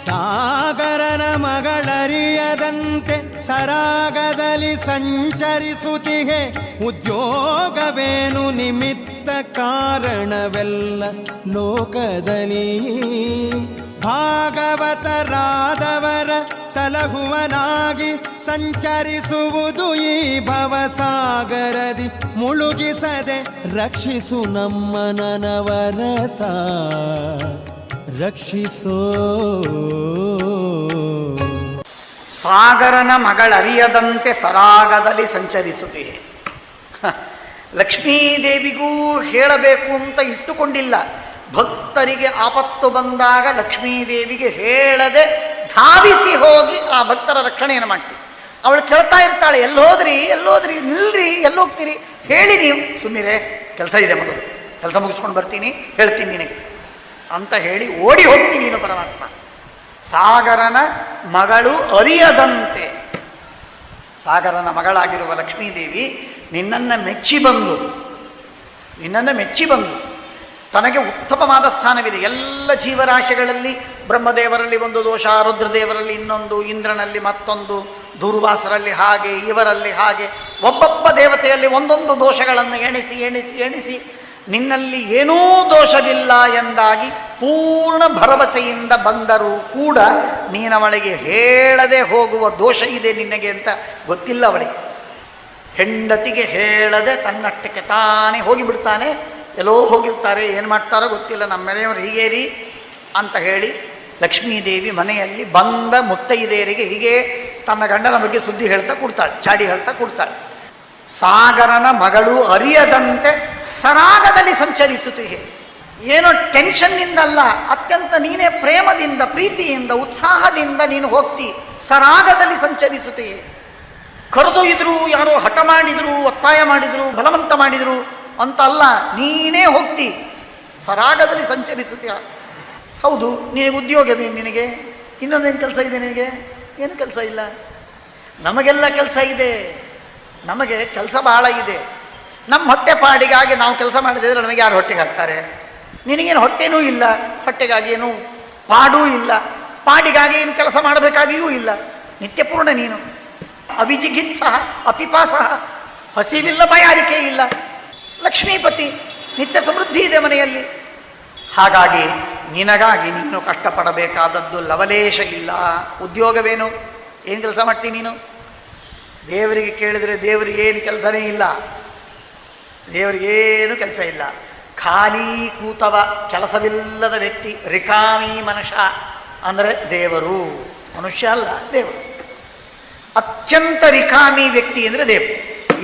ಸಾಗರನ ಮಗಳರಿಯದಂತೆ ಸರಾಗದಲ್ಲಿ ಸಂಚರಿಸುತ್ತಿಗೆ, ಉದ್ಯೋಗವೇನು ನಿಮಿತ್ತ ಕಾರಣವೆಲ್ಲ ಲೋಕದಲ್ಲಿ. ಭಾಗವತರಾದವರ ಸಲಹುವನಾಗಿ ಸಂಚರಿಸುವುದು ಈ ಭವಸಾಗರದಿ, ಮುಳುಗಿಸದೆ ರಕ್ಷಿಸು ನಮ್ಮ ನನವರತ ರಕ್ಷಿಸೋ. ಸಾಗರನ ಮಗಳರಿಯದಂತೆ ಸರಾಗದಲ್ಲಿ ಸಂಚರಿಸುತ್ತಿದೆ. ಲಕ್ಷ್ಮೀದೇವಿಗೂ ಹೇಳಬೇಕು ಅಂತ ಇಟ್ಟುಕೊಂಡಿಲ್ಲ. ಭಕ್ತರಿಗೆ ಆಪತ್ತು ಬಂದಾಗ ಲಕ್ಷ್ಮೀದೇವಿಗೆ ಹೇಳದೆ ಧಾವಿಸಿ ಹೋಗಿ ಆ ಭಕ್ತರ ರಕ್ಷಣೆಯನ್ನು ಮಾಡ್ತೀವಿ. ಅವಳು ಕೇಳ್ತಾ ಇರ್ತಾಳೆ, ಎಲ್ಲೋದ್ರಿ ಎಲ್ಲೋದ್ರಿ, ನಿಲ್ರಿ, ಎಲ್ಲೋಗ್ತೀರಿ, ಹೇಳಿ ನೀವು. ಸುಮ್ಮನೆ ಕೆಲಸ ಇದೆ, ಮೊದಲು ಕೆಲಸ ಮುಗಿಸ್ಕೊಂಡು ಬರ್ತೀನಿ, ಹೇಳ್ತೀನಿ ನಿನಗೆ ಅಂತ ಹೇಳಿ ಓಡಿ ಹೋಗ್ತೀನಿ ನೀನು ಪರಮಾತ್ಮ. ಸಾಗರನ ಮಗಳು ಅರಿಯದಂತೆ, ಸಾಗರನ ಮಗಳಾಗಿರುವ ಲಕ್ಷ್ಮೀದೇವಿ ನಿನ್ನನ್ನು ಮೆಚ್ಚಿ ಬಂದು ತನಗೆ ಉತ್ತಮವಾದ ಸ್ಥಾನವಿದೆ. ಎಲ್ಲ ಜೀವರಾಶಿಗಳಲ್ಲಿ ಬ್ರಹ್ಮದೇವರಲ್ಲಿ ಒಂದು ದೋಷ, ರುದ್ರದೇವರಲ್ಲಿ ಇನ್ನೊಂದು, ಇಂದ್ರನಲ್ಲಿ ಮತ್ತೊಂದು, ದುರ್ವಾಸರಲ್ಲಿ ಹಾಗೆ, ಇವರಲ್ಲಿ ಹಾಗೆ, ಒಬ್ಬೊಬ್ಬ ದೇವತೆಯಲ್ಲಿ ಒಂದೊಂದು ದೋಷಗಳನ್ನು ಎಣಿಸಿ ನಿನ್ನಲ್ಲಿ ಏನೂ ದೋಷವಿಲ್ಲ ಎಂದಾಗಿ ಪೂರ್ಣ ಭರವಸೆಯಿಂದ ಬಂದರೂ ಕೂಡ ನೀನವಳಿಗೆ ಹೇಳದೆ ಹೋಗುವ ದೋಷ ಇದೆ ನಿನಗೆ ಅಂತ ಗೊತ್ತಿಲ್ಲ ಅವಳಿಗೆ. ಹೆಂಡತಿಗೆ ಹೇಳದೆ ತನ್ನಷ್ಟಕ್ಕೆ ತಾನೇ ಹೋಗಿಬಿಡ್ತಾನೆ. ಎಲ್ಲೋ ಹೋಗಿರ್ತಾರೆ, ಏನು ಮಾಡ್ತಾರೋ ಗೊತ್ತಿಲ್ಲ, ನಮ್ಮ ಮನೆಯವರು ಹೀಗೇರಿ ಅಂತ ಹೇಳಿ ಲಕ್ಷ್ಮೀದೇವಿ ಮನೆಯಲ್ಲಿ ಬಂದ ಮುತ್ತೈದೆಯರಿಗೆ ಹೀಗೆ ತನ್ನ ಗಂಡನ ಬಗ್ಗೆ ಸುದ್ದಿ ಹೇಳ್ತಾ ಕೊಡ್ತಾಳೆ, ಚಾಡಿ ಹೇಳ್ತಾ ಕೊಡ್ತಾಳೆ. ಸಾಗರನ ಮಗಳು ಅರಿಯದಂತೆ ಸರಾಗದಲ್ಲಿ ಸಂಚರಿಸುತ್ತಿದೆ. ಏನೋ ಟೆನ್ಷನ್ನಿಂದ ಅಲ್ಲ, ಅತ್ಯಂತ ನೀನೇ ಪ್ರೇಮದಿಂದ, ಪ್ರೀತಿಯಿಂದ, ಉತ್ಸಾಹದಿಂದ ನೀನು ಹೋಗ್ತಿ. ಸರಾಗದಲ್ಲಿ ಸಂಚರಿಸುತ್ತೀಯೇ. ಕರೆದು ಇದ್ರು, ಯಾರೋ ಹಠ ಮಾಡಿದ್ರು, ಒತ್ತಾಯ ಮಾಡಿದ್ರು, ಬಲವಂತ ಮಾಡಿದ್ರು ಅಂತ ಅಲ್ಲ, ನೀನೇ ಹೋಗ್ತಿ. ಸರಾಗದಲ್ಲಿ ಸಂಚರಿಸುತ್ತೀಯ. ಹೌದು, ನಿನಗೆ ಉದ್ಯೋಗವೇ? ನಿನಗೆ ಇನ್ನೊಂದೇನು ಕೆಲಸ ಇದೆ? ನಿನಗೆ ಏನು ಕೆಲಸ ಇಲ್ಲ. ನಮಗೆಲ್ಲ ಕೆಲಸ ಇದೆ. ನಮಗೆ ಕೆಲಸ ಬಹಳ ಇದೆ. ನಮ್ಮ ಹೊಟ್ಟೆ ಪಾಡಿಗಾಗಿ ನಾವು ಕೆಲಸ ಮಾಡಿದ್ರೆ ನಮಗೆ ಯಾರು ಹೊಟ್ಟೆಗೆ ಹಾಕ್ತಾರೆ? ನಿನಗೇನು ಹೊಟ್ಟೆನೂ ಇಲ್ಲ, ಹೊಟ್ಟೆಗಾಗಿ ಏನು ಪಾಡೂ ಇಲ್ಲ, ಪಾಡಿಗಾಗಿ ಏನು ಕೆಲಸ ಮಾಡಬೇಕಾಗಿಯೂ ಇಲ್ಲ. ನಿತ್ಯಪೂರ್ಣ ನೀನು. ಅವಿಜಿಗಿತ್ಸಹ ಅಪಿಪಾಸಹ, ಹಸಿವಿಲ್ಲ, ಬಾಯಾರಿಕೆ ಇಲ್ಲ. ಲಕ್ಷ್ಮೀಪತಿ, ನಿತ್ಯ ಸಮೃದ್ಧಿ ಇದೆ ಮನೆಯಲ್ಲಿ. ಹಾಗಾಗಿ ನಿನಗಾಗಿ ನೀನು ಕಷ್ಟಪಡಬೇಕಾದದ್ದು ಲವಲೇಶ ಇಲ್ಲ. ಉದ್ಯೋಗವೇನು? ಏನು ಕೆಲಸ ಮಾಡ್ತೀನಿ ನೀನು? ದೇವರಿಗೆ ಕೇಳಿದರೆ ದೇವರಿಗೇನು ಕೆಲಸನೇ ಇಲ್ಲ. ದೇವರಿಗೇನು ಕೆಲಸ ಇಲ್ಲ. ಖಾಲಿ ಕೂತವ, ಕೆಲಸವಿಲ್ಲದ ವ್ಯಕ್ತಿ, ರಿಕಾಮಿ ಮನುಷ್ಯ ಅಂದರೆ ದೇವರು. ಮನುಷ್ಯ ಅಲ್ಲ, ದೇವರು. ಅತ್ಯಂತ ರಿಕಾಮಿ ವ್ಯಕ್ತಿ ಅಂದರೆ ದೇವರು.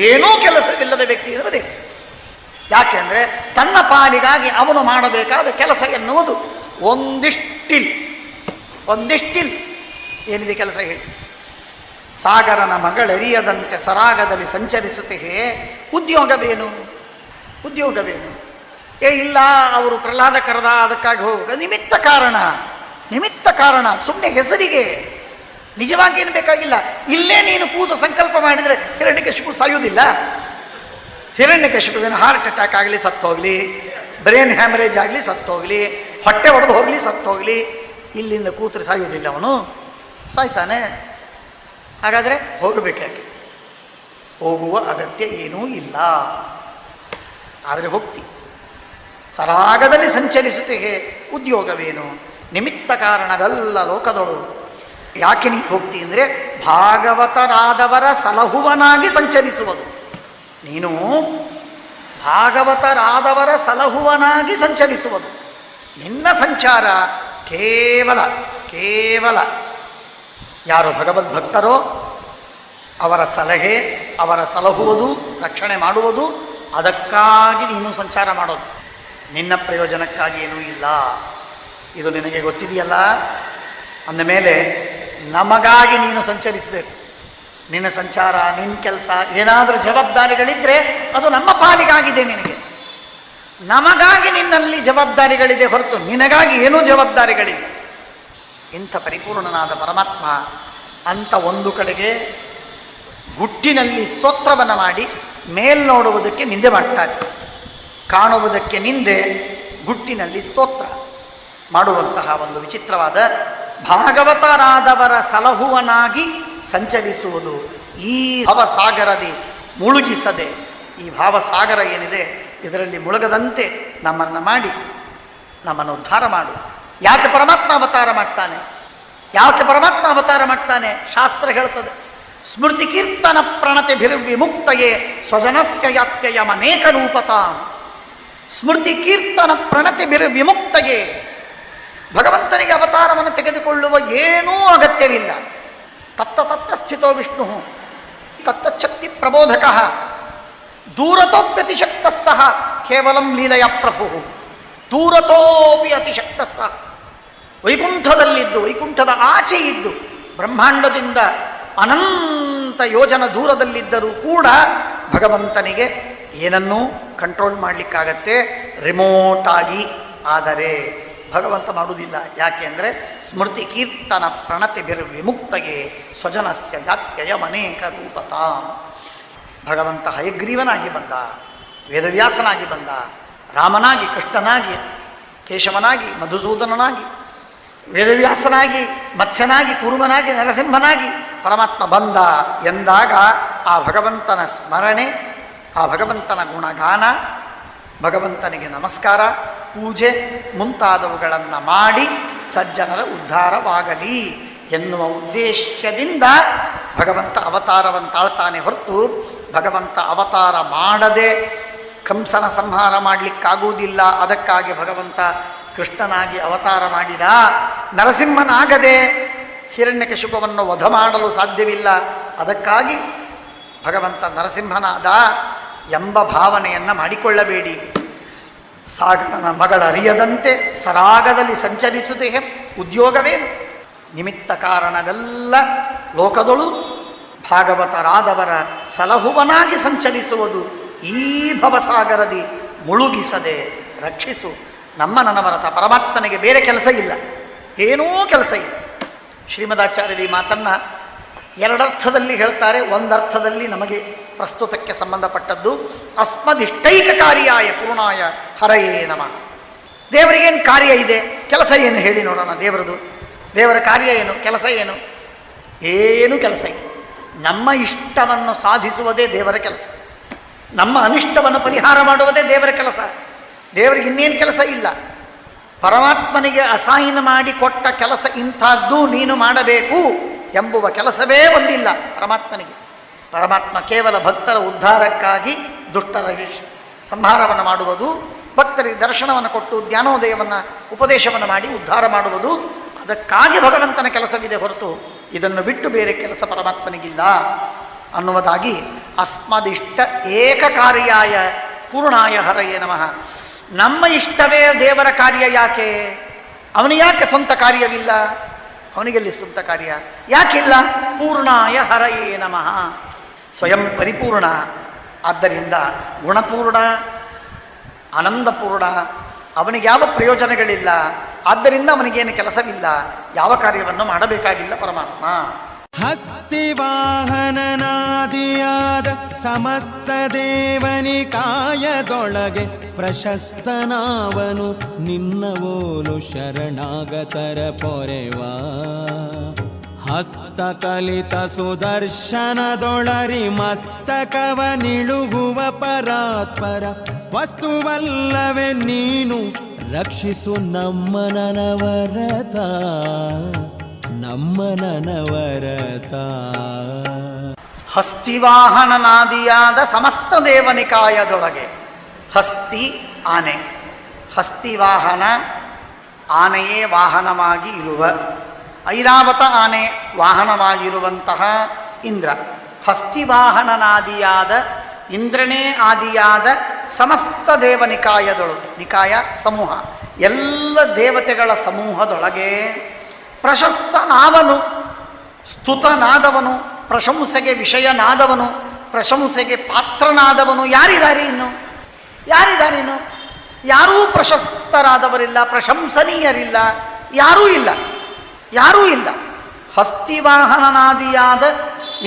ಏನೂ ಕೆಲಸವಿಲ್ಲದ ವ್ಯಕ್ತಿ ಅಂದರೆ ದೇವರು. ಯಾಕೆಂದರೆ ತನ್ನ ಪಾಲಿಗಾಗಿ ಅವನು ಮಾಡಬೇಕಾದ ಕೆಲಸ ಎನ್ನುವುದು ಒಂದಿಷ್ಟಿಲ್. ಏನಿದೆ ಕೆಲಸ ಹೇಳಿ? ಸಾಗರನ ಮಗಳರಿಯದಂತೆ ಸರಾಗದಲ್ಲಿ ಸಂಚರಿಸುತ್ತೆಯೇ. ಉದ್ಯೋಗವೇನು? ಇಲ್ಲ, ಅವರು ಪ್ರಹ್ಲಾದ ಕರೆದ, ಅದಕ್ಕಾಗಿ ಹೋಗ. ನಿಮಿತ್ತ ಕಾರಣ, ಸುಮ್ಮನೆ ಹೆಸರಿಗೆ. ನಿಜವಾಗಿ ಏನು ಬೇಕಾಗಿಲ್ಲ. ಇಲ್ಲೇ ನೀನು ಕೂತು ಸಂಕಲ್ಪ ಮಾಡಿದರೆ ಹಿರಣ್ಯಕಶಿಪು ಸಾಯುವುದಿಲ್ಲ. ಹಿರಣ್ಯಕಶಿಪುವಿನ ಹಾರ್ಟ್ ಅಟ್ಯಾಕ್ ಆಗಲಿ ಸತ್ತೋಗಲಿ, ಬ್ರೇನ್ ಹ್ಯಾಮರೇಜ್ ಆಗಲಿ ಸತ್ತೋಗಲಿ, ಹೊಟ್ಟೆ ಹೊಡೆದು ಹೋಗಲಿ ಸತ್ತೋಗಲಿ, ಇಲ್ಲಿಂದ ಕೂತ್ರೆ ಸಾಯುವುದಿಲ್ಲ. ಅವನು ಸಾಯ್ತಾನೆ. ಹಾಗಾದರೆ ಹೋಗಬೇಕಾಗಿ ಹೋಗುವ ಅಗತ್ಯ ಏನೂ ಇಲ್ಲ. ಆದರೆ ಹೋಗ್ತಿ. ಸರಾಗದಲ್ಲಿ ಸಂಚರಿಸುತ್ತೆಯೇ. ಉದ್ಯೋಗವೇನು? ನಿಮಿತ್ತ ಕಾರಣವೆಲ್ಲ ಲೋಕದಳು. ಯಾಕೆ ನೀ ಹೋಗ್ತಿ ಅಂದರೆ ಭಾಗವತರಾದವರ ಸಲಹುವನಾಗಿ ಸಂಚರಿಸುವುದು. ನೀನು ಭಾಗವತರಾದವರ ಸಲಹುವನಾಗಿ ಸಂಚರಿಸುವುದು. ನಿನ್ನ ಸಂಚಾರ ಕೇವಲ ಯಾರು ಭಗವದ್ಭಕ್ತರೋ ಅವರ ಸಲಹೆ, ಅವರ ಸಲಹುವುದು, ರಕ್ಷಣೆ ಮಾಡುವುದು, ಅದಕ್ಕಾಗಿ ನೀನು ಸಂಚಾರ ಮಾಡೋದು. ನಿನ್ನ ಪ್ರಯೋಜನಕ್ಕಾಗಿ ಏನೂ ಇಲ್ಲ. ಇದು ನಿನಗೆ ಗೊತ್ತಿದೆಯಲ್ಲ. ಅಂದಮೇಲೆ ನಮಗಾಗಿ ನೀನು ಸಂಚರಿಸಬೇಕು. ನಿನ್ನ ಸಂಚಾರ, ನಿನ್ನ ಕೆಲಸ, ಏನಾದರೂ ಜವಾಬ್ದಾರಿಗಳಿದ್ದರೆ ಅದು ನಮ್ಮ ಪಾಲಿಗಾಗಿದೆ. ನಿನಗೆ ನಮಗಾಗಿ ನಿನ್ನಲ್ಲಿ ಜವಾಬ್ದಾರಿಗಳಿದೆ ಹೊರತು ನಿನಗಾಗಿ ಏನೂ ಜವಾಬ್ದಾರಿಗಳಿಲ್ಲ. ಇಂಥ ಪರಿಪೂರ್ಣನಾದ ಪರಮಾತ್ಮ ಅಂತ ಒಂದು ಕಡೆಗೆ ಗುಟ್ಟಿನಲ್ಲಿ ಸ್ತೋತ್ರವನ್ನು ಮಾಡಿ ಮೇಲ್ನೋಡುವುದಕ್ಕೆ ನಿಂದೆ ಮಾಡ್ತಾರೆ. ಕಾಣುವುದಕ್ಕೆ ನಿಂದೆ, ಗುಟ್ಟಿನಲ್ಲಿ ಸ್ತೋತ್ರ ಮಾಡುವಂತಹ ಒಂದು ವಿಚಿತ್ರವಾದ ಭಾಗವತರಾದವರ ಸಲಹುವನಾಗಿ ಸಂಚರಿಸುವುದು. ಈ ಭವಸಾಗರದಿ ಮುಳುಗಿಸದೆ, ಈ ಭಾವಸಾಗರ ಏನಿದೆ ಇದರಲ್ಲಿ ಮುಳುಗದಂತೆ ನಮ್ಮನ್ನು ಮಾಡಿ ನಮ್ಮನ್ನು ಉದ್ಧಾರ ಮಾಡು. ಯಾಕೆ ಪರಮಾತ್ಮ ಅವತಾರ ಮಾಡ್ತಾನೆ? ಯಾಕೆ ಪರಮಾತ್ಮ ಅವತಾರ ಮಾಡ್ತಾನೆ? ಶಾಸ್ತ್ರ ಹೇಳ್ತದೆ, ಸ್ಮೃತಿ ಕೀರ್ತನ ಪ್ರಣತಿಭಿರ್ವಿಮುಕ್ತಯೇ ಸ್ವಜನಸ್ಯ ಯಾತ್ಯಯಮನೇಕ ರೂಪತಾಂ. ಸ್ಮೃತಿ ಕೀರ್ತನ ಪ್ರಣತಿಭಿರ್ವಿಮುಕ್ತಯೇ, ಭಗವಂತನಿಗೆ ಅವತಾರವನ್ನು ತೆಗೆದುಕೊಳ್ಳುವ ಏನೂ ಅಗತ್ಯವಿಲ್ಲ. ತತ್ತ ತತ್ರ ಸ್ಥಿತೋ ವಿಷ್ಣು ತತ್ತಚ್ಛಕ್ತಿ ಪ್ರಬೋಧಕ ದೂರತೋಪ್ಯತಿಶಕ್ತ ಸಹ ಕೇವಲಂ ಲೀಲೆಯ ಪ್ರಭು. ದೂರತೋಪಿ ಅತಿಶಕ್ತ ಸಹ, ವೈಕುಂಠದಲ್ಲಿದ್ದು, ವೈಕುಂಠದ ಆಚೆ ಇದ್ದು, ಬ್ರಹ್ಮಾಂಡದಿಂದ ಅನಂತ ಯೋಜನ ದೂರದಲ್ಲಿದ್ದರೂ ಕೂಡ ಭಗವಂತನಿಗೆ ಏನನ್ನೂ ಕಂಟ್ರೋಲ್ ಮಾಡಲಿಕ್ಕಾಗತ್ತೆ ರಿಮೋಟ್ ಆಗಿ. ಆದರೆ ಭಗವಂತ ಮಾಡುವುದಿಲ್ಲ. ಯಾಕೆ ಅಂದರೆ ಸ್ಮೃತಿ ಕೀರ್ತನ ಪ್ರಣತಿಭಿರ್ವಿಮುಕ್ತಗೆ ಸ್ವಜನಸ್ಯ ಯಾತ್ಯಯಮನೇಕ ರೂಪತಾಂ. ಭಗವಂತ ಹಯಗ್ರೀವನಾಗಿ ಬಂದ, ವೇದವ್ಯಾಸನಾಗಿ ಬಂದ, ರಾಮನಾಗಿ, ಕೃಷ್ಣನಾಗಿ, ಕೇಶವನಾಗಿ, ಮಧುಸೂದನನಾಗಿ, ವೇದವ್ಯಾಸನಾಗಿ, ಮತ್ಸ್ಯನಾಗಿ, ಕೂರ್ಮನಾಗಿ, ನರಸಿಂಹನಾಗಿ ಪರಮಾತ್ಮ ಬಂದ ಎಂದಾಗ ಆ ಭಗವಂತನ ಸ್ಮರಣೆ, ಆ ಭಗವಂತನ ಗುಣಗಾನ, ಭಗವಂತನಿಗೆ ನಮಸ್ಕಾರ, ಪೂಜೆ ಮುಂತಾದವುಗಳನ್ನು ಮಾಡಿ ಸಜ್ಜನರ ಉದ್ಧಾರವಾಗಲಿ ಎನ್ನುವ ಉದ್ದೇಶದಿಂದ ಭಗವಂತ ಅವತಾರವನ್ನು ತಾಳ್ತಾನೆ ಹೊರತು ಭಗವಂತ ಅವತಾರ ಮಾಡದೆ ಕಂಸನ ಸಂಹಾರ ಮಾಡಲಿಕ್ಕಾಗುವುದಿಲ್ಲ. ಅದಕ್ಕಾಗಿ ಭಗವಂತ ಕೃಷ್ಣನಾಗಿ ಅವತಾರ ಮಾಡಿದ. ನರಸಿಂಹನಾಗದೆ ಹಿರಣ್ಯಕಶಿಪುವನ್ನು ವಧ ಮಾಡಲು ಸಾಧ್ಯವಿಲ್ಲ. ಅದಕ್ಕಾಗಿ ಭಗವಂತ ನರಸಿಂಹನಾದ ಎಂಬ ಭಾವನೆಯನ್ನು ಮಾಡಿಕೊಳ್ಳಬೇಡಿ. ಸಾಗರನ ಮಗಳರಿಯದಂತೆ ಸರಾಗದಲ್ಲಿ ಸಂಚರಿಸುವುದೇ ಉದ್ಯೋಗವೇನು? ನಿಮಿತ್ತ ಕಾರಣವೆಲ್ಲ ಲೋಕದೊಳು ಭಾಗವತರಾದವರ ಸಲಹುವನಾಗಿ ಸಂಚರಿಸುವುದು. ಈ ಭವಸಾಗರದಿ ಮುಳುಗಿಸದೆ ರಕ್ಷಿಸು. ನಮ್ಮ ನನವರತ ಪರಮಾತ್ಮನಿಗೆ ಬೇರೆ ಕೆಲಸ ಇಲ್ಲ, ಏನೂ ಕೆಲಸ ಇಲ್ಲ. ಶ್ರೀಮದಾಚಾರ್ಯರು ಈ ಮಾತನ್ನು ಎರಡರ್ಥದಲ್ಲಿ ಹೇಳ್ತಾರೆ. ಒಂದರ್ಥದಲ್ಲಿ ನಮಗೆ ಪ್ರಸ್ತುತಕ್ಕೆ ಸಂಬಂಧಪಟ್ಟದ್ದು, ಅಸ್ಮದಿಷ್ಟೈಕಕಾರಿಯಾಯ ಪೂರ್ಣಾಯ ಹರಯೇ ನಮಃ. ದೇವರಿಗೇನು ಕಾರ್ಯ ಇದೆ, ಕೆಲಸ ಏನು ಹೇಳಿ ನೋಡೋಣ. ದೇವರ ಕಾರ್ಯ ಏನು, ಕೆಲಸ ಏನು? ಏನು ಕೆಲಸ ಇಲ್ಲ. ನಮ್ಮ ಇಷ್ಟವನ್ನು ಸಾಧಿಸುವುದೇ ದೇವರ ಕೆಲಸ, ನಮ್ಮ ಅನಿಷ್ಟವನ್ನು ಪರಿಹಾರ ಮಾಡುವುದೇ ದೇವರ ಕೆಲಸ. ದೇವರಿಗೆ ಇನ್ನೇನು ಕೆಲಸ ಇಲ್ಲ. ಪರಮಾತ್ಮನಿಗೆ ಅಸೈನ್ ಮಾಡಿ ಕೊಟ್ಟ ಕೆಲಸ ಇಂಥದ್ದು ನೀನು ಮಾಡಬೇಕು ಎಂಬುವ ಕೆಲಸವೇ ಒಂದಿಲ್ಲ ಪರಮಾತ್ಮನಿಗೆ. ಪರಮಾತ್ಮ ಕೇವಲ ಭಕ್ತರ ಉದ್ಧಾರಕ್ಕಾಗಿ ದುಷ್ಟರ ಸಂಹಾರವನ್ನು ಮಾಡುವುದು, ಭಕ್ತರಿಗೆ ದರ್ಶನವನ್ನು ಕೊಟ್ಟು ಜ್ಞಾನೋದಯವನ್ನು ಉಪದೇಶವನ್ನು ಮಾಡಿ ಉದ್ಧಾರ ಮಾಡುವುದು, ಅದಕ್ಕಾಗಿ ಭಗವಂತನ ಕೆಲಸವಿದೆ ಹೊರತು ಇದನ್ನು ಬಿಟ್ಟು ಬೇರೆ ಕೆಲಸ ಪರಮಾತ್ಮನಿಗಿಲ್ಲ ಅನ್ನುವುದಾಗಿ ಅಸ್ಮದಿಷ್ಟ ಏಕಕಾರ್ಯಾಯ ಪೂರ್ಣಾಯ ಹರಯೇ ನಮಃ. ನಮ್ಮ ಇಷ್ಟವೇ ದೇವರ ಕಾರ್ಯ. ಯಾಕೆ ಅವನು ಯಾಕೆ ಸ್ವಂತ ಕಾರ್ಯವಿಲ್ಲ? ಅವನಿಗೆಲ್ಲಿ ಸ್ವಂತ ಕಾರ್ಯ ಯಾಕಿಲ್ಲ? ಪೂರ್ಣಾಯ ಹರಯೇ ನಮಃ, ಸ್ವಯಂ ಪರಿಪೂರ್ಣ. ಆದ್ದರಿಂದ ಗುಣಪೂರ್ಣ, ಆನಂದಪೂರ್ಣ. ಅವನಿಗೆ ಯಾವ ಪ್ರಯೋಜನಗಳಿಲ್ಲ, ಆದ್ದರಿಂದ ಅವನಿಗೇನು ಕೆಲಸವಿಲ್ಲ, ಯಾವ ಕಾರ್ಯವನ್ನು ಮಾಡಬೇಕಾಗಿಲ್ಲ ಪರಮಾತ್ಮ. ಹಸ್ತಿವಾಹನನಾದಿಯಾದ ಸಮಸ್ತ ದೇವನಿಕಾಯದೊಳಗೆ ಪ್ರಶಸ್ತನಾವನು ನಿನ್ನವೋಲು ಶರಣಾಗತರ ಪೊರೆವಾ. ಹಸ್ತಕಲಿತ ಸುದರ್ಶನದೊಳರಿ ಮಸ್ತಕವನಿಳುಗುವ ಪರಾತ್ಪರ ವಸ್ತುವಲ್ಲವೇ ನೀನು ರಕ್ಷಿಸು ನಮ್ಮ ನನವರತ, ನಮ್ಮ ನನವರತ. ಹಸ್ತಿವಾಹನನಾದಿಯಾದ ಸಮಸ್ತ ದೇವನಿಕಾಯದೊಳಗೆ, ಹಸ್ತಿ ಆನೆ, ಹಸ್ತಿವಾಹನ ಆನೆಯೇ ವಾಹನವಾಗಿ ಇರುವ, ಐರಾವತ ಆನೆ ವಾಹನವಾಗಿರುವಂತಹ ಇಂದ್ರ, ಹಸ್ತಿವಾಹನನಾದಿಯಾದ ಇಂದ್ರನೇ ಆದಿಯಾದ ಸಮಸ್ತ ದೇವನಿಕಾಯದೊಳು, ನಿಕಾಯ ಸಮೂಹ, ಎಲ್ಲ ದೇವತೆಗಳ ಸಮೂಹದೊಳಗೆ ಪ್ರಶಸ್ತನಾದವನು, ಸ್ತುತನಾದವನು, ಪ್ರಶಂಸೆಗೆ ವಿಷಯನಾದವನು, ಪ್ರಶಂಸೆಗೆ ಪಾತ್ರನಾದವನು ಯಾರಿದ್ದಾರೆ ಇನ್ನು? ಯಾರಿದ್ದಾರೇನು? ಯಾರೂ ಪ್ರಶಸ್ತರಾದವರಿಲ್ಲ, ಪ್ರಶಂಸನೀಯರಿಲ್ಲ, ಯಾರೂ ಇಲ್ಲ, ಯಾರೂ ಇಲ್ಲ. ಹಸ್ತಿವಾಹನನಾದಿಯಾದ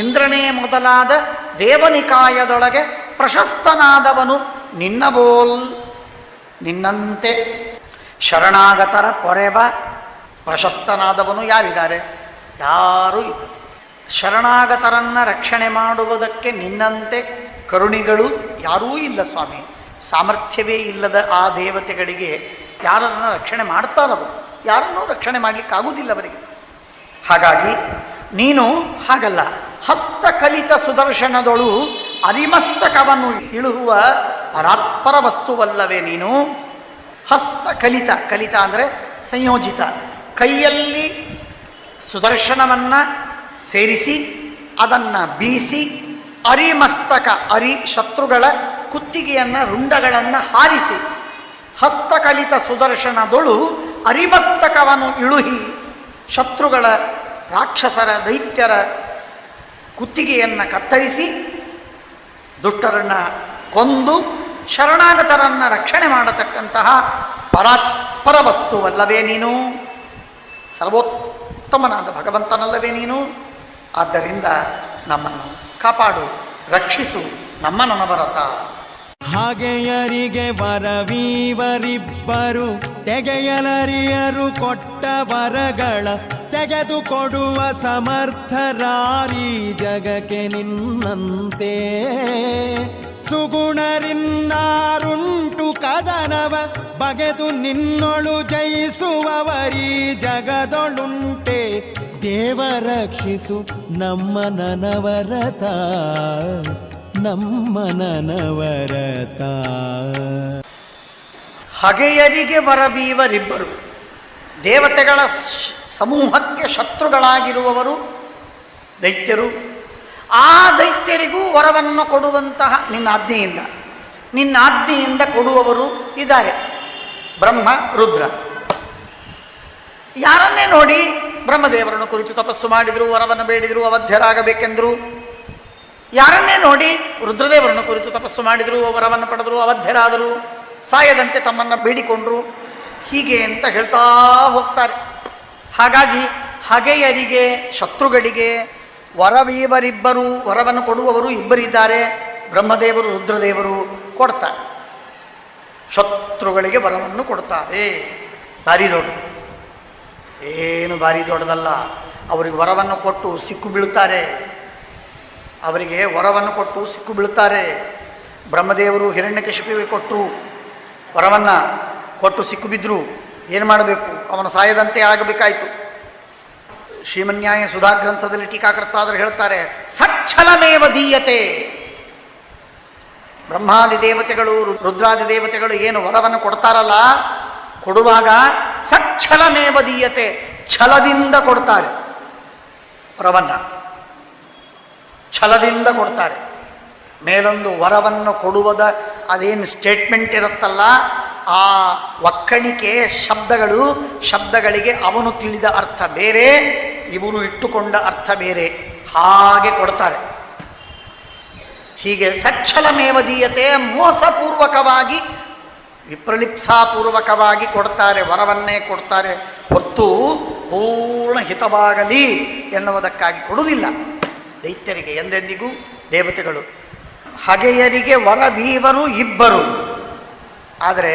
ಇಂದ್ರನೇ ಮೊದಲಾದ ದೇವನಿಕಾಯದೊಳಗೆ ಪ್ರಶಸ್ತನಾದವನು ನಿನ್ನಬೋಲ್, ನಿನ್ನಂತೆ ಶರಣಾಗತರ ಪೊರೆವ ಪ್ರಶಸ್ತನಾದವನು ಯಾರಿದ್ದಾರೆ? ಯಾರೂ ಇಲ್ಲ. ಶರಣಾಗತರನ್ನು ರಕ್ಷಣೆ ಮಾಡುವುದಕ್ಕೆ ನಿನ್ನಂತೆ ಕರುಣಿಗಳು ಯಾರೂ ಇಲ್ಲ ಸ್ವಾಮಿ. ಸಾಮರ್ಥ್ಯವೇ ಇಲ್ಲದ ಆ ದೇವತೆಗಳಿಗೆ ಯಾರನ್ನು ರಕ್ಷಣೆ ಮಾಡ್ತಾರವರು? ಯಾರನ್ನೂ ರಕ್ಷಣೆ ಮಾಡಲಿಕ್ಕಾಗುವುದಿಲ್ಲ ಅವರಿಗೆ. ಹಾಗಾಗಿ ನೀನು ಹಾಗಲ್ಲ. ಹಸ್ತಕಲಿತ ಸುದರ್ಶನದೊಳು ಅರಿಮಸ್ತಕವನ್ನು ಇಳುಹುವ ಪರಾತ್ಪರ ವಸ್ತುವಲ್ಲವೇ ನೀನು? ಹಸ್ತಕಲಿತ, ಕಲಿತ ಅಂದರೆ ಸಂಯೋಜಿತ, ಕೈಯಲ್ಲಿ ಸುದರ್ಶನವನ್ನು ಸೇರಿಸಿ ಅದನ್ನು ಬೀಸಿ ಅರಿಮಸ್ತಕ, ಅರಿ ಶತ್ರುಗಳ ಕುತ್ತಿಗೆಯನ್ನು ರುಂಡಗಳನ್ನು ಹಾರಿಸಿ, ಹಸ್ತಕಲಿತ ಸುದರ್ಶನದೊಳು ಅರಿಮಸ್ತಕವನ್ನು ಇಳುಹಿ ಶತ್ರುಗಳ ರಾಕ್ಷಸರ ದೈತ್ಯರ ಕುತ್ತಿಗೆಯನ್ನು ಕತ್ತರಿಸಿ ದುಷ್ಟರನ್ನು ಕೊಂದು ಶರಣಾಗತರನ್ನು ರಕ್ಷಣೆ ಮಾಡತಕ್ಕಂತಹ ಪರಾತ್ಪರ ವಸ್ತುವಲ್ಲವೇ ನೀನು? ಸರ್ವೋತ್ತಮನಾದ ಭಗವಂತನಲ್ಲವೇ ನೀನು? ಆದ್ದರಿಂದ ನಮ್ಮನ್ನು ಕಾಪಾಡು, ರಕ್ಷಿಸು, ನಮ್ಮ ನನವರತ. ಹಾಗೆಯರಿಗೆ ವರವೀವರಿಬ್ಬರು ತೆಗೆಯಲರಿಯರು ಕೊಟ್ಟ ವರಗಳ ತೆಗೆದುಕೊಡುವ ಸಮರ್ಥರಾರಿ ಜಗಕ್ಕೆ ನಿನ್ನಂತೆ. ಸುಗುಣರಿನ್ನಾರುಂಟು ಕದನವ ಬಗೆದು ನಿನ್ನೊಳು ಜಯಿಸುವವರೀ ಜಗದೊಳುಂಟೆ. ದೇವ ರಕ್ಷಿಸು ನಮ್ಮ ನನವರತ, ನಮ್ಮ ನನವರತ. ಹಗೆಯರಿಗೆ ವರವೀವರಿಬ್ಬರು, ದೇವತೆಗಳ ಸಮೂಹಕ್ಕೆ ಶತ್ರುಗಳಾಗಿರುವವರು ದೈತ್ಯರು. ಆ ದೈತ್ಯರಿಗೂ ವರವನ್ನು ಕೊಡುವಂತಹ ನಿನ್ನ ಆಜ್ಞೆಯಿಂದ ಕೊಡುವವರು ಇದ್ದಾರೆ. ಬ್ರಹ್ಮ, ರುದ್ರ. ಯಾರನ್ನೇ ನೋಡಿ ಬ್ರಹ್ಮದೇವರನ್ನು ಕುರಿತು ತಪಸ್ಸು ಮಾಡಿದರು, ವರವನ್ನು ಬೇಡಿದರು, ಅವಧ್ಯರಾಗಬೇಕೆಂದರು. ಯಾರನ್ನೇ ನೋಡಿ ರುದ್ರದೇವರನ್ನು ಕುರಿತು ತಪಸ್ಸು ಮಾಡಿದರು, ವರವನ್ನು ಪಡೆದರು, ಅವಧ್ಯರಾದರು, ಸಾಯದಂತೆ ತಮ್ಮನ್ನು ಬೇಡಿಕೊಂಡರು. ಹೀಗೆ ಅಂತ ಹೇಳ್ತಾ ಹೋಗ್ತಾರೆ. ಹಾಗಾಗಿ ಹಗೆಯರಿಗೆ, ಶತ್ರುಗಳಿಗೆ ವರವೀವರಿಬ್ಬರು, ವರವನ್ನು ಕೊಡುವವರು ಇಬ್ಬರಿದ್ದಾರೆ. ಬ್ರಹ್ಮದೇವರು, ರುದ್ರದೇವರು ಕೊಡ್ತಾರೆ. ಶತ್ರುಗಳಿಗೆ ವರವನ್ನು ಕೊಡ್ತಾರೆ. ಭಾರಿ ದೊಡ್ಡದು, ಏನು ಭಾರಿ ದೊಡ್ಡದಲ್ಲ. ಅವರಿಗೆ ವರವನ್ನು ಕೊಟ್ಟು ಸಿಕ್ಕು ಬೀಳುತ್ತಾರೆ. ಅವರಿಗೆ ವರವನ್ನು ಕೊಟ್ಟು ಸಿಕ್ಕು ಬೀಳುತ್ತಾರೆ. ಬ್ರಹ್ಮದೇವರು ಹಿರಣ್ಯಕಶಿಪಿಗೆ ಕೊಟ್ಟರು, ವರವನ್ನು ಕೊಟ್ಟು ಸಿಕ್ಕು ಬಿದ್ದರು. ಏನು ಮಾಡಬೇಕು? ಅವನು ಸಾಯದಂತೆ ಆಗಬೇಕಾಯಿತು. ಶ್ರೀಮನ್ಯಾಯ ಸುಧಾಗ್ರಂಥದಲ್ಲಿ ಟೀಕಾಕರ್ತಾದರು ಹೇಳ್ತಾರೆ, ಸಚ್ಛಲಮೇವ ದೀಯತೆ. ಬ್ರಹ್ಮಾದಿ ದೇವತೆಗಳು, ರುದ್ರಾದಿ ದೇವತೆಗಳು ಏನು ವರವನ್ನು ಕೊಡ್ತಾರಲ್ಲ, ಕೊಡುವಾಗ ಸಚ್ಛಲಮೇವ ದೀಯತೆ, ಛಲದಿಂದ ಕೊಡ್ತಾರೆ. ವರವನ್ನು ಛಲದಿಂದ ಕೊಡ್ತಾರೆ. ಮೇಲೊಂದು ವರವನ್ನು ಕೊಡುವುದ ಅದೇನು ಸ್ಟೇಟ್ಮೆಂಟ್ ಇರುತ್ತಲ್ಲ, ಆ ಒಕ್ಕಣಿಕೆ ಶಬ್ದಗಳಿಗೆ ಅವನು ತಿಳಿದ ಅರ್ಥ ಬೇರೆ, ಇವನು ಇಟ್ಟುಕೊಂಡ ಅರ್ಥ ಬೇರೆ. ಹಾಗೆ ಕೊಡ್ತಾರೆ. ಹೀಗೆ ಸಚ್ಛಲಮೇವ ದೀಯತೆ, ಮೋಸಪೂರ್ವಕವಾಗಿ ವಿಪ್ರಲಿಪ್ಸಾಪೂರ್ವಕವಾಗಿ ಕೊಡ್ತಾರೆ. ವರವನ್ನೇ ಕೊಡ್ತಾರೆ ಹೊರತು ಪೂರ್ಣ ಹಿತವಾಗಲಿ ಎನ್ನುವುದಕ್ಕಾಗಿ ಕೊಡುವುದಿಲ್ಲ ದೈತ್ಯರಿಗೆ ಎಂದೆಂದಿಗೂ ದೇವತೆಗಳು. ಹಗೆಯರಿಗೆ ವರವೀವರು ಇಬ್ಬರು. ಆದರೆ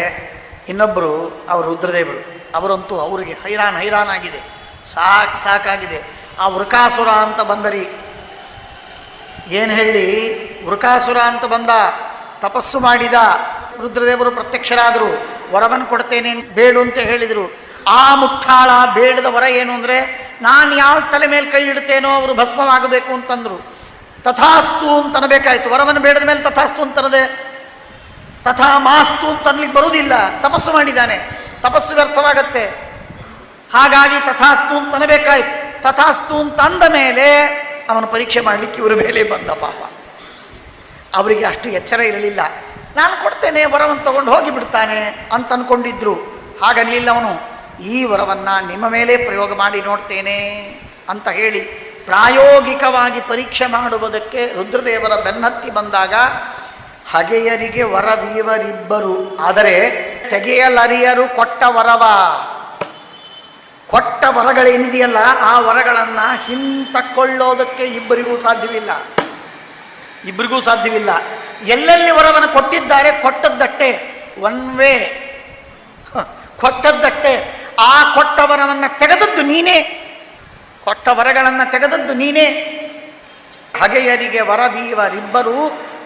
ಇನ್ನೊಬ್ಬರು ಅವರು ರುದ್ರದೇವರು. ಅವರಂತೂ ಅವರಿಗೆ ಹೈರಾಣಾಗಿದೆ, ಸಾಕಾಗಿದೆ. ಆ ವೃಕಾಸುರ ಅಂತ ಬಂದರಿ, ಏನು ಹೇಳಿ, ವೃಕಾಸುರ ಅಂತ ಬಂದ, ತಪಸ್ಸು ಮಾಡಿದ. ರುದ್ರದೇವರು ಪ್ರತ್ಯಕ್ಷರಾದರು, ವರವನ್ನು ಕೊಡ್ತೇನೆ ಬೇಡು ಅಂತ ಹೇಳಿದರು. ಆ ಮುಟ್ಟಾಳ ಬೇಡದ ವರ ಏನು ಅಂದರೆ, ನಾನು ಯಾವ ತಲೆ ಮೇಲೆ ಕೈ ಇಡ್ತೇನೋ ಅವರು ಭಸ್ಮವಾಗಬೇಕು ಅಂತಂದರು. ತಥಾಸ್ತು ಅಂತನಬೇಕಾಯ್ತು. ವರವನ್ನು ಬೇಡದ ಮೇಲೆ ತಥಾಸ್ತು ಅಂತನದೆ, ತಥಾ ಮಾಸ್ತು ಅಂತ ಅನ್ಲಿಕ್ಕೆ ಬರುವುದಿಲ್ಲ. ತಪಸ್ಸು ಮಾಡಿದ್ದಾನೆ, ತಪಸ್ಸು ವ್ಯರ್ಥವಾಗತ್ತೆ. ಹಾಗಾಗಿ ತಥಾಸ್ತು ಅಂತನಬೇಕಾಯ್ತು. ತಥಾಸ್ತು ಅಂತ ಅಂದ ಮೇಲೆ ಅವನು ಪರೀಕ್ಷೆ ಮಾಡಲಿಕ್ಕೆ ಇವರ ಮೇಲೆ ಬಂದ. ಪಾಪ ಅವರಿಗೆ ಅಷ್ಟು ಎಚ್ಚರ ಇರಲಿಲ್ಲ. ನಾನು ಕೊಡ್ತೇನೆ, ವರವನ್ನು ತಗೊಂಡು ಹೋಗಿಬಿಡ್ತಾನೆ ಅಂತ ಅಂದ್ಕೊಂಡಿದ್ರು. ಹಾಗನ್ನಲಿಲ್ಲ ಅವನು. ಈ ವರವನ್ನು ನಿಮ್ಮ ಮೇಲೆ ಪ್ರಯೋಗ ಮಾಡಿ ನೋಡ್ತೇನೆ ಅಂತ ಹೇಳಿ ಪ್ರಾಯೋಗಿಕವಾಗಿ ಪರೀಕ್ಷೆ ಮಾಡುವುದಕ್ಕೆ ರುದ್ರದೇವರ ಬೆನ್ನತ್ತಿ ಬಂದಾಗ ಹಗೆಯರಿಗೆ ವರವೀವರಿಬ್ಬರು. ಆದರೆ ತೆಗೆಯಲರಿಯರು ಕೊಟ್ಟ ವರಗಳೇನಿದೆಯಲ್ಲ, ಆ ವರಗಳನ್ನು ಹಿಂತಕ್ಕೊಳ್ಳೋದಕ್ಕೆ ಇಬ್ಬರಿಗೂ ಸಾಧ್ಯವಿಲ್ಲ. ಎಲ್ಲೆಲ್ಲಿ ವರವನ್ನು ಕೊಟ್ಟಿದ್ದಾರೆ, ಕೊಟ್ಟದ್ದಟ್ಟೆ, ಒನ್ ವೇ ಕೊಟ್ಟದ್ದಟ್ಟೆ. ಆ ಕೊಟ್ಟ ವರವನ್ನು ತೆಗೆದದ್ದು ನೀನೇ, ಕೊಟ್ಟ ವರಗಳನ್ನು ತೆಗೆದದ್ದು ನೀನೇ. ಹಗೆಯರಿಗೆ ವರವೀವರಿಬ್ಬರು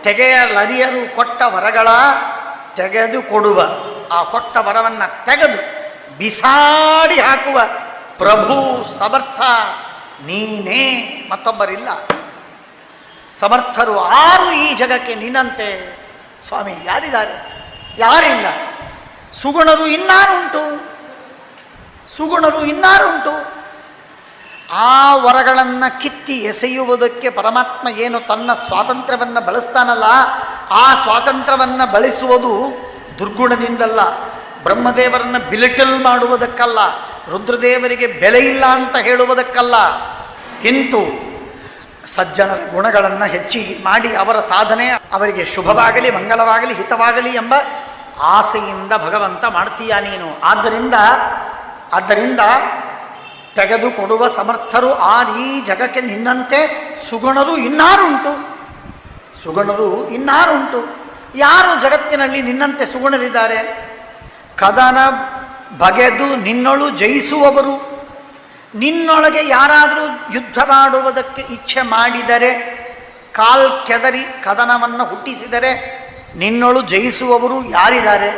ತೆಗೆಯಲರಿಯರು ಕೊಟ್ಟ ವರಗಳ ತೆಗೆದು ಕೊಡುವ, ಆ ಕೊಟ್ಟ ವರವನ್ನು ತೆಗೆದು ಬಿಸಾಡಿ ಹಾಕುವ ಪ್ರಭು ಸಮರ್ಥ ನೀನೇ, ಮತ್ತೊಬ್ಬರಿಲ್ಲ. ಸಮರ್ಥರು ಆರು ಈ ಜಗಕ್ಕೆ ನಿನ್ನಂತೆ ಸ್ವಾಮಿ ಯಾರಿದ್ದಾರೆ? ಯಾರಿಲ್ಲ. ಸುಗುಣರು ಇನ್ನಾರುಂಟು, ಸುಗುಣರು ಇನ್ನಾರುಂಟು. ಆ ವರಗಳನ್ನು ಕಿತ್ತಿ ಎಸೆಯುವುದಕ್ಕೆ ಪರಮಾತ್ಮ ಏನು ತನ್ನ ಸ್ವಾತಂತ್ರ್ಯವನ್ನು ಬಳಸ್ತಾನಲ್ಲ, ಆ ಸ್ವಾತಂತ್ರ್ಯವನ್ನು ಬಳಸುವುದು ದುರ್ಗುಣದಿಂದಲ್ಲ, ಬ್ರಹ್ಮದೇವರನ್ನು ಬಿಲಿಟಲ್ ಮಾಡುವುದಕ್ಕಲ್ಲ, ರುದ್ರದೇವರಿಗೆ ಬೆಲೆ ಇಲ್ಲ ಅಂತ ಹೇಳುವುದಕ್ಕಲ್ಲ, ಕಿಂತು ಸಜ್ಜನರ ಗುಣಗಳನ್ನು ಹೆಚ್ಚಿಗೆ ಮಾಡಿ ಅವರ ಸಾಧನೆ ಅವರಿಗೆ ಶುಭವಾಗಲಿ, ಮಂಗಲವಾಗಲಿ, ಹಿತವಾಗಲಿ ಎಂಬ ಆಸೆಯಿಂದ ಭಗವಂತ ಮಾಡ್ತೀಯ ನೀನು. ಆದ್ದರಿಂದ ತೆಗೆದುಕೊಡುವ ಸಮರ್ಥರು ಈ ಜಗಕ್ಕೆ ನಿನ್ನಂತೆ ಸುಗುಣರು ಇನ್ನಾರುಂಟು, ಸುಗುಣರು ಇನ್ನಾರುಂಟು. ಯಾರು ಜಗತ್ತಿನಲ್ಲಿ ನಿನ್ನಂತೆ ಸುಗುಣರಿದ್ದಾರೆ? ಕದನ ಬಗೆದು ನಿನ್ನೊಳು ಜಯಿಸುವವರು. ನಿನ್ನೊಳಗೆ ಯಾರಾದರೂ ಯುದ್ಧ ಮಾಡುವುದಕ್ಕೆ ಇಚ್ಛೆ ಮಾಡಿದರೆ, ಕಾಲ್ ಕೆದರಿ ಕದನವನ್ನು ಹುಟ್ಟಿಸಿದರೆ ನಿನ್ನೊಳು ಜಯಿಸುವವರು ಯಾರಿದ್ದಾರೆ?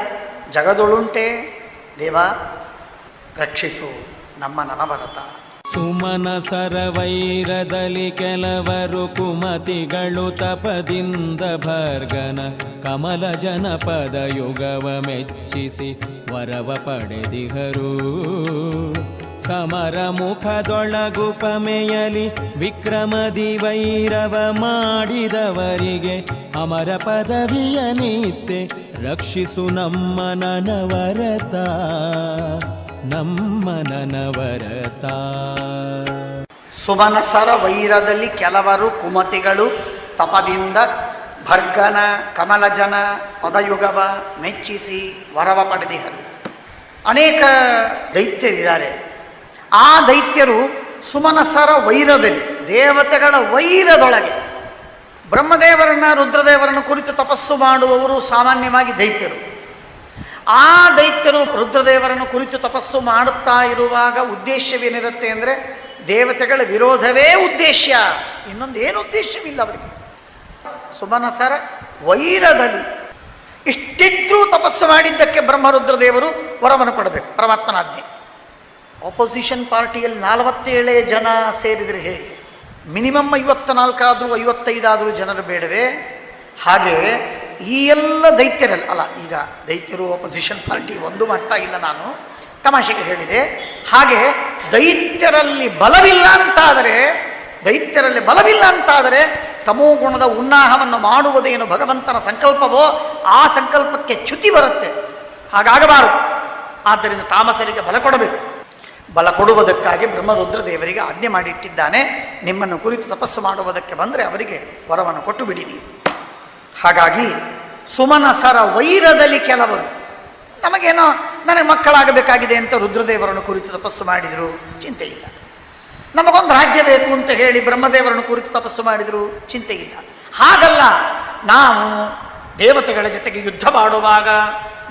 ಜಗದೊಳುಂಟೆ ದೇವ, ರಕ್ಷಿಸು ನಮ್ಮ ನನಭರತ. ಸುಮನಸರ ವೈರದಲ್ಲಿ ಕೆಲವರು ಕುಮತಿಗಳು ತಪದಿಂದ ಭರ್ಗನ ಕಮಲ ಜನಪದ ಯುಗವ ಮೆಚ್ಚಿಸಿ ವರವ ಪಡೆದಿಹರು. ಸಮರ ಮುಖದೊಳಗುಪಮೆಯಲಿ ವಿಕ್ರಮದಿ ವೈರವ ಮಾಡಿದವರಿಗೆ ಅಮರ ಪದವಿಯ ನಿತ್ಯ ರಕ್ಷಿಸು ನಮ್ಮ ನನವರತ, ನಮ್ಮ ನನವರತ. ಸುಮನಸರ ವೈರದಲ್ಲಿ ಕೆಲವರು ಕುಮತಿಗಳು ತಪದಿಂದ ಭರ್ಗನ ಕಮಲಜನ ಪದಯುಗವ ಮೆಚ್ಚಿಸಿ ವರವ ಪಡೆದಿಹರು. ಅನೇಕ ದೈತ್ಯರಿದ್ದಾರೆ. ಆ ದೈತ್ಯರು ಸುಮನಸರ ವೈರದಲ್ಲಿ, ದೇವತೆಗಳ ವೈರದೊಳಗೆ ಬ್ರಹ್ಮದೇವರನ್ನ ರುದ್ರದೇವರನ್ನು ಕುರಿತು ತಪಸ್ಸು ಮಾಡುವವರು ಸಾಮಾನ್ಯವಾಗಿ ದೈತ್ಯರು. ಆ ದೈತ್ಯರು ರುದ್ರದೇವರನ್ನು ಕುರಿತು ತಪಸ್ಸು ಮಾಡುತ್ತಾ ಇರುವಾಗ ಉದ್ದೇಶವೇನಿರುತ್ತೆ ಅಂದರೆ ದೇವತೆಗಳ ವಿರೋಧವೇ ಉದ್ದೇಶ, ಇನ್ನೊಂದೇನು ಉದ್ದೇಶವಿಲ್ಲ ಅವರಿಗೆ. ಸುಮನಸರ ವೈರದಲ್ಲಿ ಇಷ್ಟಿದ್ರೂ ತಪಸ್ಸು ಮಾಡಿದ್ದಕ್ಕೆ ಬ್ರಹ್ಮರುದ್ರದೇವರು ವರವನ್ನು ಕೊಡಬೇಕು, ಪರಮಾತ್ಮನಾಜ್ಞೆ. ಆಪೋಸಿಷನ್ ಪಾರ್ಟಿಯಲ್ಲಿ 47 ಜನ ಸೇರಿದರೆ ಹೇಗೆ? ಮಿನಿಮಮ್ 54 ಆದರೂ 55 ಆದರೂ ಜನರು ಬೇಡವೇ? ಹಾಗೆ ಈ ಎಲ್ಲ ದೈತ್ಯರಲ್ಲಿ ಅಲ್ಲ, ಈಗ ದೈತ್ಯರು ಆಪೋಸಿಷನ್ ಪಾರ್ಟಿ ಒಂದು ಮಟ್ಟ ಇಲ್ಲ, ನಾನು ತಮಾಷೆಗೆ ಹೇಳಿದೆ. ಹಾಗೆ ದೈತ್ಯರಲ್ಲಿ ಬಲವಿಲ್ಲ ಅಂತಾದರೆ ತಮೋಗುಣದ ಉನ್ನಾಹವನ್ನು ಮಾಡುವುದೇನು ಭಗವಂತನ ಸಂಕಲ್ಪವೋ ಆ ಸಂಕಲ್ಪಕ್ಕೆ ಚ್ಯುತಿ ಬರುತ್ತೆ. ಹಾಗಾಗಬಾರದು. ಆದ್ದರಿಂದ ತಾಮಸರಿಗೆ ಬಲ ಕೊಡಬೇಕು. ಬಲ ಕೊಡುವುದಕ್ಕಾಗಿ ಬ್ರಹ್ಮರುದ್ರದೇವರಿಗೆ ಆಜ್ಞೆ ಮಾಡಿಟ್ಟಿದ್ದಾನೆ, ನಿಮ್ಮನ್ನು ಕುರಿತು ತಪಸ್ಸು ಮಾಡುವುದಕ್ಕೆ ಬಂದರೆ ಅವರಿಗೆ ವರವನ್ನು ಕೊಟ್ಟು ಬಿಡಿ ನೀವು. ಹಾಗಾಗಿ ಸುಮನಸರ ವೈರದಲ್ಲಿ ಕೆಲವರು, ನಮಗೇನೋ ನನಗೆ ಮಕ್ಕಳಾಗಬೇಕಾಗಿದೆ ಅಂತ ರುದ್ರದೇವರನ್ನು ಕುರಿತು ತಪಸ್ಸು ಮಾಡಿದರು, ಚಿಂತೆ ಇಲ್ಲ. ನಮಗೊಂದು ರಾಜ್ಯ ಬೇಕು ಅಂತ ಹೇಳಿ ಬ್ರಹ್ಮದೇವರನ್ನು ಕುರಿತು ತಪಸ್ಸು ಮಾಡಿದರು, ಚಿಂತೆ ಇಲ್ಲ. ಹಾಗಲ್ಲ, ನಾವು ದೇವತೆಗಳ ಜೊತೆಗೆ ಯುದ್ಧ ಮಾಡುವಾಗ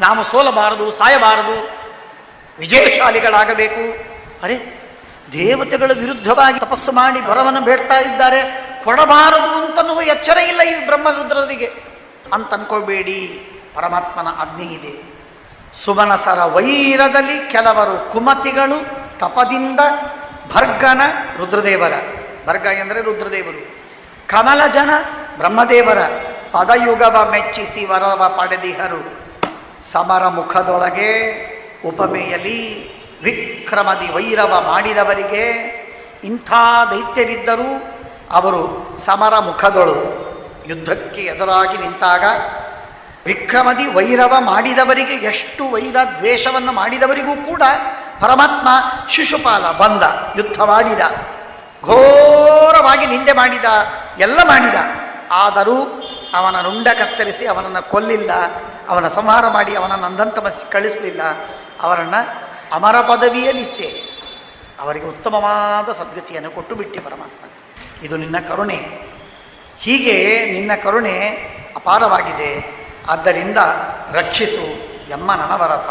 ನಾವು ಸೋಲಬಾರದು, ಸಾಯಬಾರದು, ವಿಜಯಶಾಲಿಗಳಾಗಬೇಕು. ಅರೆ, ದೇವತೆಗಳ ವಿರುದ್ಧವಾಗಿ ತಪಸ್ಸು ಮಾಡಿ ವರವನ್ನು ಬೇಡ್ತಾ ಇದ್ದಾರೆ, ಕೊಡಬಾರದು ಅಂತನ್ನುವ ಎಚ್ಚರ ಇಲ್ಲ ಈ ಬ್ರಹ್ಮರುದ್ರರಿಗೆ ಅಂತ ಅನ್ಕೋಬೇಡಿ. ಪರಮಾತ್ಮನ ಆಜ್ಞೆ ಇದೆ. ಸುಮನಸರ ವೈರದಲ್ಲಿ ಕೆಲವರು ಕುಮತಿಗಳು ತಪದಿಂದ ಭರ್ಗನ ರುದ್ರದೇವರ, ಭರ್ಗ ಎಂದರೆ ರುದ್ರದೇವರು, ಕಮಲಜನ ಬ್ರಹ್ಮದೇವರ ಪದಯುಗವ ಮೆಚ್ಚಿಸಿ ವರವ ಪಡೆದಿಹರು. ಸಮರ ಮುಖದೊಳಗೆ ಉಪಮೆಯಲಿ ವಿಕ್ರಮದಿ ವೈರವ ಮಾಡಿದವರಿಗೆ, ಇಂಥ ದೈತ್ಯರಿದ್ದರೂ ಅವರು ಸಮರ ಮುಖದೊಳು ಯುದ್ಧಕ್ಕೆ ಎದುರಾಗಿ ನಿಂತಾಗ ವಿಕ್ರಮದಿ ವೈರವ ಮಾಡಿದವರಿಗೆ, ಎಷ್ಟು ವೈರ ದ್ವೇಷವನ್ನು ಮಾಡಿದವರಿಗೂ ಕೂಡ ಪರಮಾತ್ಮ ಶಿಶುಪಾಲ ಬಂದ, ಯುದ್ಧ ಮಾಡಿದ, ಘೋರವಾಗಿ ನಿಂದೆ ಮಾಡಿದ, ಎಲ್ಲ ಮಾಡಿದ. ಆದರೂ ಅವನ ರುಂಡ ಕತ್ತರಿಸಿ ಅವನನ್ನು ಕೊಲ್ಲಿಲ್ಲ, ಅವನ ಸಂಹಾರ ಮಾಡಿ ಅವನನ್ನು ಅಂಧಂತಮಸ್ಸಿ ಕಳಿಸಲಿಲ್ಲ. ಅವರನ್ನು ಅಮರ ಪದವಿಯಲ್ಲಿತ್ತೆ, ಅವರಿಗೆ ಉತ್ತಮವಾದ ಸದ್ಗತಿಯನ್ನು ಕೊಟ್ಟು ಬಿಟ್ಟೆ ಪರಮಾತ್ಮ. ಇದು ನಿನ್ನ ಕರುಣೆ. ಹೀಗೆ ನಿನ್ನ ಕರುಣೆ ಅಪಾರವಾಗಿದೆ. ಆದ್ದರಿಂದ ರಕ್ಷಿಸು ಎಮ್ಮ ನನವರತ.